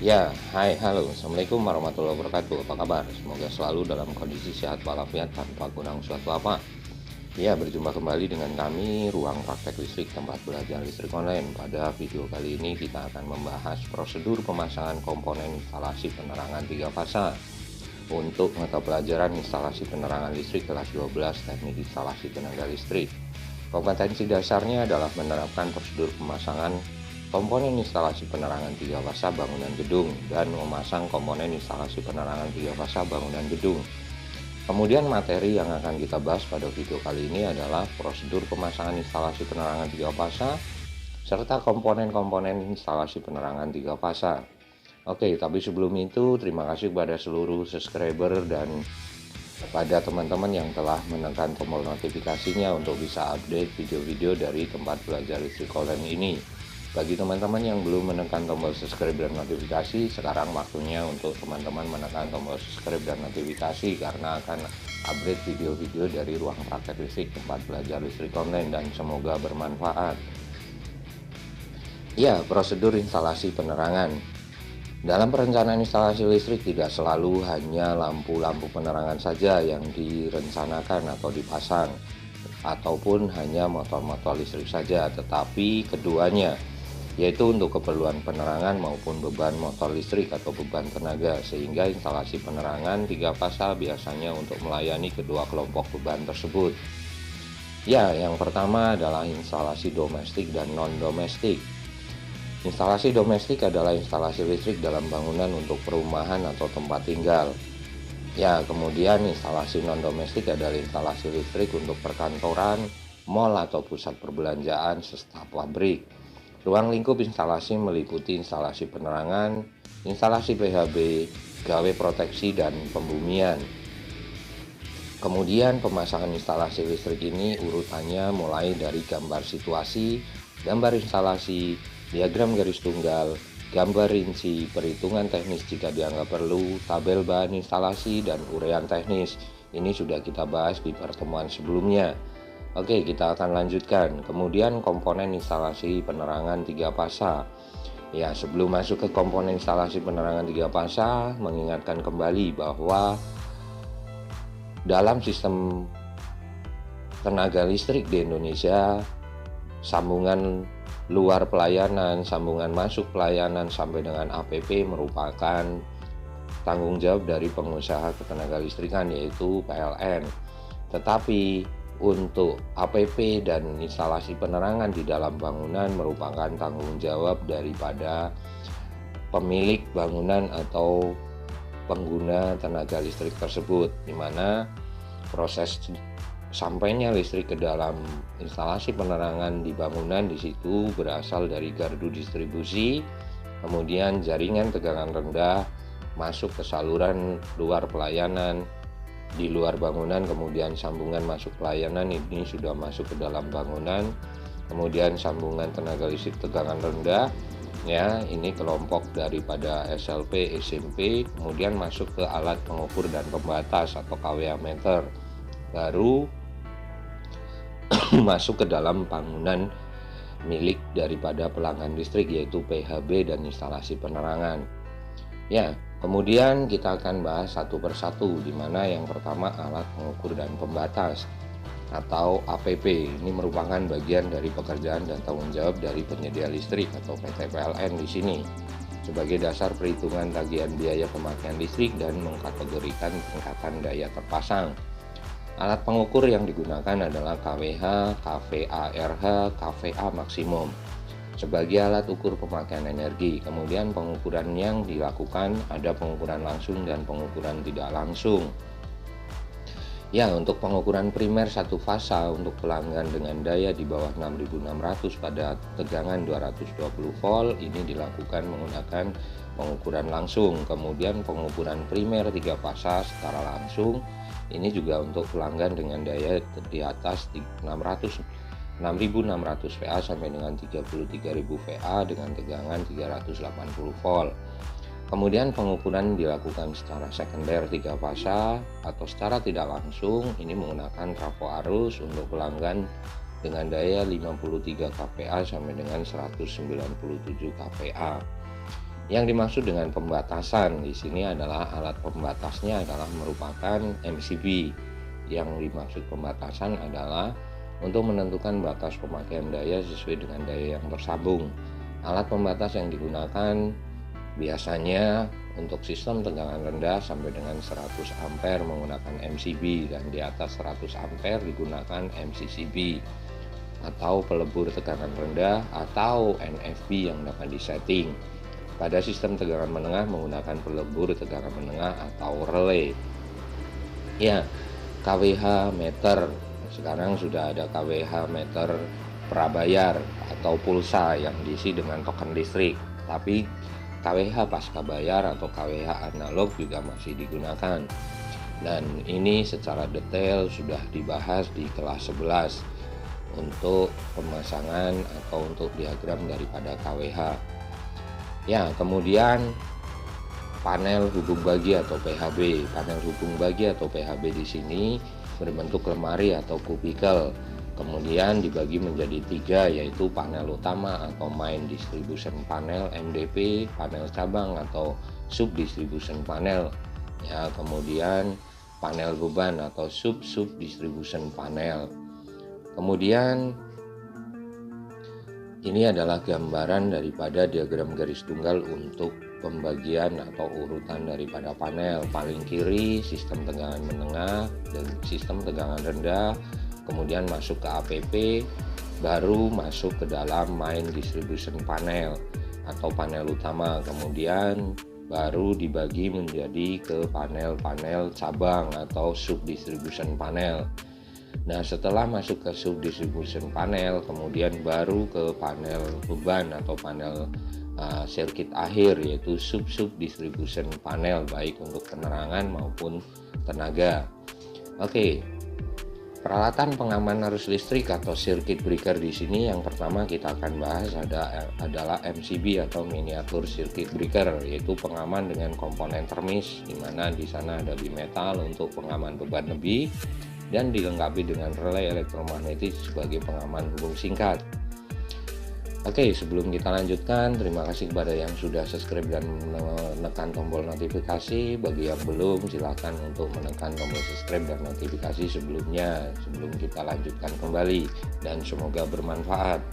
Ya, hai, halo, Assalamualaikum warahmatullahi wabarakatuh. Apa kabar? Semoga selalu dalam kondisi sehat walafiat tanpa kurang suatu apa. Ya, berjumpa kembali dengan kami, Ruang Praktek Listrik Tempat Belajar Listrik Online. Pada video kali ini kita akan membahas prosedur pemasangan komponen instalasi penerangan 3 fasa untuk mata pelajaran instalasi penerangan listrik kelas 12 Teknik Instalasi Tenaga Listrik. Kompetensi dasarnya adalah menerapkan prosedur pemasangan komponen instalasi penerangan 3 fasa bangunan gedung dan memasang komponen instalasi penerangan 3 fasa bangunan gedung. Kemudian materi yang akan kita bahas pada video kali ini adalah prosedur pemasangan instalasi penerangan 3 fasa serta komponen-komponen instalasi penerangan 3 fasa. Oke, tapi sebelum itu terima kasih kepada seluruh subscriber dan pada teman-teman yang telah menekan tombol notifikasinya untuk bisa update video-video dari tempat belajar listrik online ini. Bagi teman-teman yang belum menekan tombol subscribe dan notifikasi, sekarang waktunya untuk teman-teman menekan tombol subscribe dan notifikasi karena akan update video-video dari Ruang Praktek Listrik Tempat Belajar Listrik Online dan semoga bermanfaat. Ya, prosedur instalasi penerangan. Dalam perencanaan instalasi listrik tidak selalu hanya lampu-lampu penerangan saja yang direncanakan atau dipasang, ataupun hanya motor-motor listrik saja, tetapi keduanya, yaitu untuk keperluan penerangan maupun beban motor listrik atau beban tenaga, sehingga instalasi penerangan 3 fasa biasanya untuk melayani kedua kelompok beban tersebut. Ya, yang pertama adalah instalasi domestik dan non-domestik. Instalasi domestik adalah instalasi listrik dalam bangunan untuk perumahan atau tempat tinggal. Ya, kemudian instalasi non-domestik adalah instalasi listrik untuk perkantoran, mal atau pusat perbelanjaan serta pabrik. Ruang lingkup instalasi meliputi instalasi penerangan, instalasi PHB, gawe proteksi, dan pembumian. Kemudian pemasangan instalasi listrik ini urutannya mulai dari gambar situasi, gambar instalasi, diagram garis tunggal, gambar rinci, perhitungan teknis jika dianggap perlu, tabel bahan instalasi, dan urean teknis. Ini sudah kita bahas di pertemuan sebelumnya. Oke, kita akan lanjutkan. Kemudian komponen instalasi penerangan 3 fasa. Ya, sebelum masuk ke komponen instalasi penerangan 3 fasa, mengingatkan kembali bahwa dalam sistem tenaga listrik di Indonesia, sambungan luar pelayanan, sambungan masuk pelayanan sampai dengan APP merupakan tanggung jawab dari pengusaha ketenaga listrikan, yaitu PLN. Tetapi untuk APP dan instalasi penerangan di dalam bangunan merupakan tanggung jawab daripada pemilik bangunan atau pengguna tenaga listrik tersebut, di mana proses sampainya listrik ke dalam instalasi penerangan di bangunan di situ berasal dari gardu distribusi, kemudian jaringan tegangan rendah masuk ke saluran luar pelayanan di luar bangunan, kemudian sambungan masuk pelayanan ini sudah masuk ke dalam bangunan, kemudian sambungan tenaga listrik tegangan rendah, ya ini kelompok daripada SLP, SMP, kemudian masuk ke alat pengukur dan pembatas atau kWh meter, baru masuk ke dalam bangunan milik daripada pelanggan listrik, yaitu PHB dan instalasi penerangan. Ya, kemudian kita akan bahas satu persatu, di mana yang pertama alat pengukur dan pembatas atau APP. Ini merupakan bagian dari pekerjaan dan tanggung jawab dari penyedia listrik atau PT PLN di sini, sebagai dasar perhitungan tagihan biaya pemakaian listrik dan mengkategorikan tingkatan daya terpasang. Alat pengukur yang digunakan adalah kWh, kVARH, kVA maksimum sebagai alat ukur pemakaian energi. Kemudian pengukuran yang dilakukan ada pengukuran langsung dan pengukuran tidak langsung. Ya, untuk pengukuran primer satu fasa untuk pelanggan dengan daya di bawah 6600 pada tegangan 220 volt ini dilakukan menggunakan pengukuran langsung. Kemudian pengukuran primer 3 fasa secara langsung ini juga untuk pelanggan dengan daya di atas 6600 VA sampai dengan 33.000 VA dengan tegangan 380 volt. Kemudian pengukuran dilakukan secara sekunder 3 fasa atau secara tidak langsung, ini menggunakan trafo arus untuk pelanggan dengan daya 53 kVA sampai dengan 197 kVA. Yang dimaksud dengan pembatasan di sini adalah alat pembatasnya adalah merupakan MCB. Yang dimaksud pembatasan adalah untuk menentukan batas pemakaian daya sesuai dengan daya yang tersambung. Alat pembatas yang digunakan biasanya untuk sistem tegangan rendah sampai dengan 100 ampere menggunakan MCB, dan di atas 100 ampere digunakan MCCB atau pelebur tegangan rendah atau NFB yang dapat disetting. Pada sistem tegangan menengah menggunakan pelebur tegangan menengah atau relay. Ya, KWH meter. Sekarang sudah ada KWH meter prabayar atau pulsa yang diisi dengan token listrik. Tapi KWH pasca bayar atau KWH analog juga masih digunakan. Dan ini secara detail sudah dibahas di kelas 11 untuk pemasangan atau untuk diagram daripada KWH. Ya, kemudian panel hubung bagi atau PHB. Panel hubung bagi atau PHB di sini berbentuk lemari atau kubikel. Kemudian dibagi menjadi 3, yaitu panel utama atau main distribution panel MDP, panel cabang atau sub distribution panel. Ya, kemudian panel beban atau sub distribution panel. Kemudian ini adalah gambaran daripada diagram garis tunggal untuk pembagian atau urutan daripada panel. Paling kiri sistem tegangan menengah dan sistem tegangan rendah, kemudian masuk ke APP, baru masuk ke dalam main distribution panel atau panel utama, kemudian baru dibagi menjadi ke panel-panel cabang atau sub distribution panel. Nah, setelah masuk ke sub distribution panel, kemudian baru ke panel beban atau panel sirkuit akhir, yaitu sub distribution panel, baik untuk penerangan maupun tenaga. Oke, peralatan pengaman arus listrik atau circuit breaker di sini yang pertama kita akan bahas adalah MCB atau miniatur circuit breaker, yaitu pengaman dengan komponen termis, di mana di sana ada bimetal untuk pengaman beban lebih dan dilengkapi dengan relay elektromagnetis sebagai pengaman hubung singkat. Oke, sebelum kita lanjutkan, terima kasih kepada yang sudah subscribe dan menekan tombol notifikasi. Bagi yang belum, silakan untuk menekan tombol subscribe dan notifikasi sebelumnya, sebelum kita lanjutkan kembali, dan semoga bermanfaat.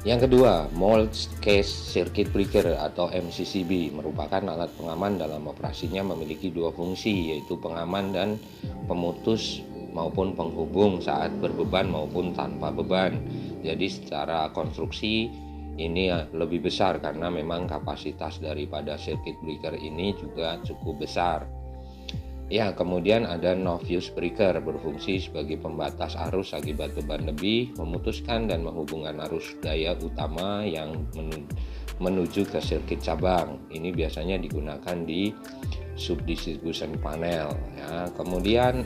Yang kedua, mold case circuit breaker atau MCCB merupakan alat pengaman. Dalam operasinya memiliki 2 fungsi, yaitu pengaman dan pemutus maupun penghubung saat berbeban maupun tanpa beban. Jadi secara konstruksi ini lebih besar karena memang kapasitas daripada circuit breaker ini juga cukup besar. Ya, kemudian ada no fuse breaker, berfungsi sebagai pembatas arus akibat beban lebih, memutuskan dan menghubungkan arus daya utama yang menuju ke sirkuit cabang. Ini biasanya digunakan di sub distribution panel. Ya, kemudian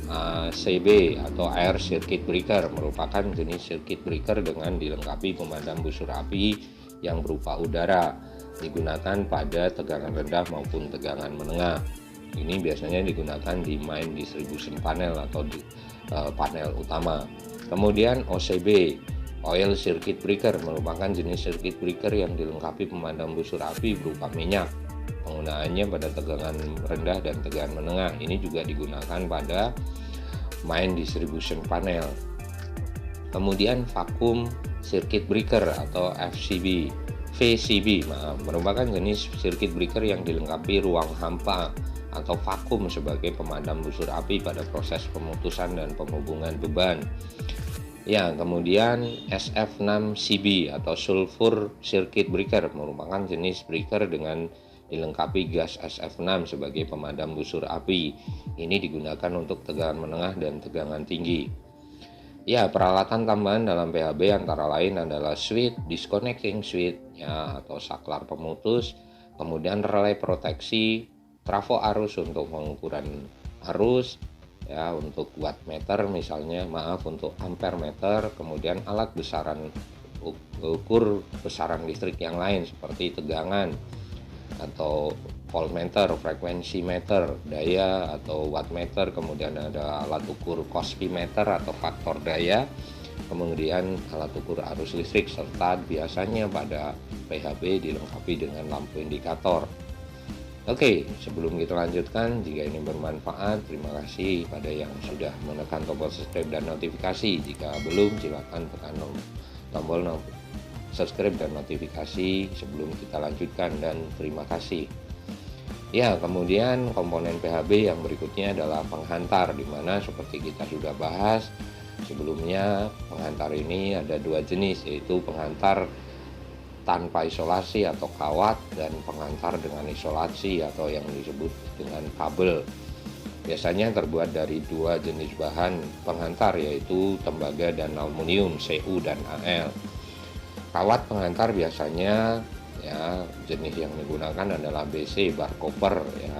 CB atau air circuit breaker merupakan jenis circuit breaker dengan dilengkapi pemadam busur api yang berupa udara, digunakan pada tegangan rendah maupun tegangan menengah. Ini biasanya digunakan di main distribution panel atau di panel utama. Kemudian OCB, oil circuit breaker, merupakan jenis circuit breaker yang dilengkapi pemadam busur api berupa minyak. Penggunaannya pada tegangan rendah dan tegangan menengah. Ini juga digunakan pada main distribution panel. Kemudian vacuum circuit breaker atau VCB, merupakan jenis circuit breaker yang dilengkapi ruang hampa atau vakum sebagai pemadam busur api pada proses pemutusan dan penghubungan beban. Ya, kemudian SF6CB atau sulfur circuit breaker merupakan jenis breaker dengan dilengkapi gas SF6 sebagai pemadam busur api. Ini digunakan untuk tegangan menengah dan tegangan tinggi. Ya, peralatan tambahan dalam PHB antara lain adalah switch, disconnecting switch ya atau saklar pemutus, kemudian relay proteksi, trafo arus untuk pengukuran arus, ya untuk wattmeter misalnya, untuk ampere meter, kemudian alat besaran ukur besaran listrik yang lain seperti tegangan atau voltmeter, frekuensi meter, daya atau wattmeter, kemudian ada alat ukur cospi meter atau faktor daya, kemudian alat ukur arus listrik, serta biasanya pada PHB dilengkapi dengan lampu indikator. Oke, sebelum kita lanjutkan, jika ini bermanfaat, terima kasih pada yang sudah menekan tombol subscribe dan notifikasi. Jika belum, silakan tekan tombol subscribe dan notifikasi sebelum kita lanjutkan, dan terima kasih. Ya, kemudian komponen PHB yang berikutnya adalah penghantar, di mana seperti kita sudah bahas sebelumnya, penghantar ini ada dua jenis, yaitu penghantar tanpa isolasi atau kawat dan penghantar dengan isolasi atau yang disebut dengan kabel. Biasanya terbuat dari dua jenis bahan penghantar, yaitu tembaga dan aluminium, Cu dan Al. Kawat penghantar biasanya ya jenis yang digunakan adalah BC, bar copper ya.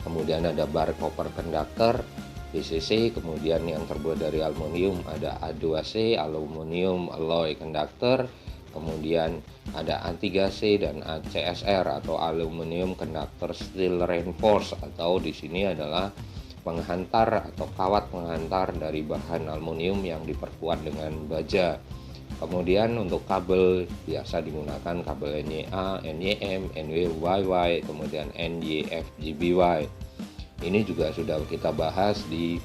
Kemudian ada bar copper conductor, BCC. Kemudian yang terbuat dari aluminium ada A2C, aluminium alloy conductor. Kemudian ada A3C dan ACSR atau aluminium conductor steel reinforced, atau di sini adalah penghantar atau kawat penghantar dari bahan aluminium yang diperkuat dengan baja. Kemudian untuk kabel biasa digunakan kabel NYA, NYM, NWYY, kemudian NYFGBY. Ini juga sudah kita bahas di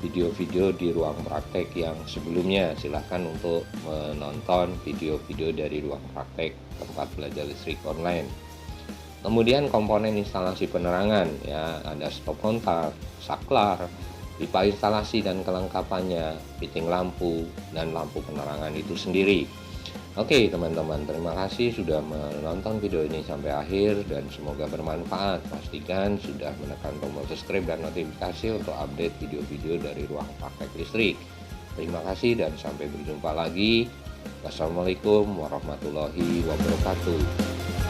video-video di ruang praktek yang sebelumnya. Silahkan untuk menonton video-video dari ruang praktek tempat belajar listrik online. Kemudian komponen instalasi penerangan ya, ada stop kontak, saklar, pipa instalasi dan kelengkapannya, fitting lampu, dan lampu penerangan itu sendiri. Oke teman-teman, terima kasih sudah menonton video ini sampai akhir dan semoga bermanfaat. Pastikan sudah menekan tombol subscribe dan notifikasi untuk update video-video dari ruang praktek listrik. Terima kasih dan sampai berjumpa lagi. Wassalamualaikum warahmatullahi wabarakatuh.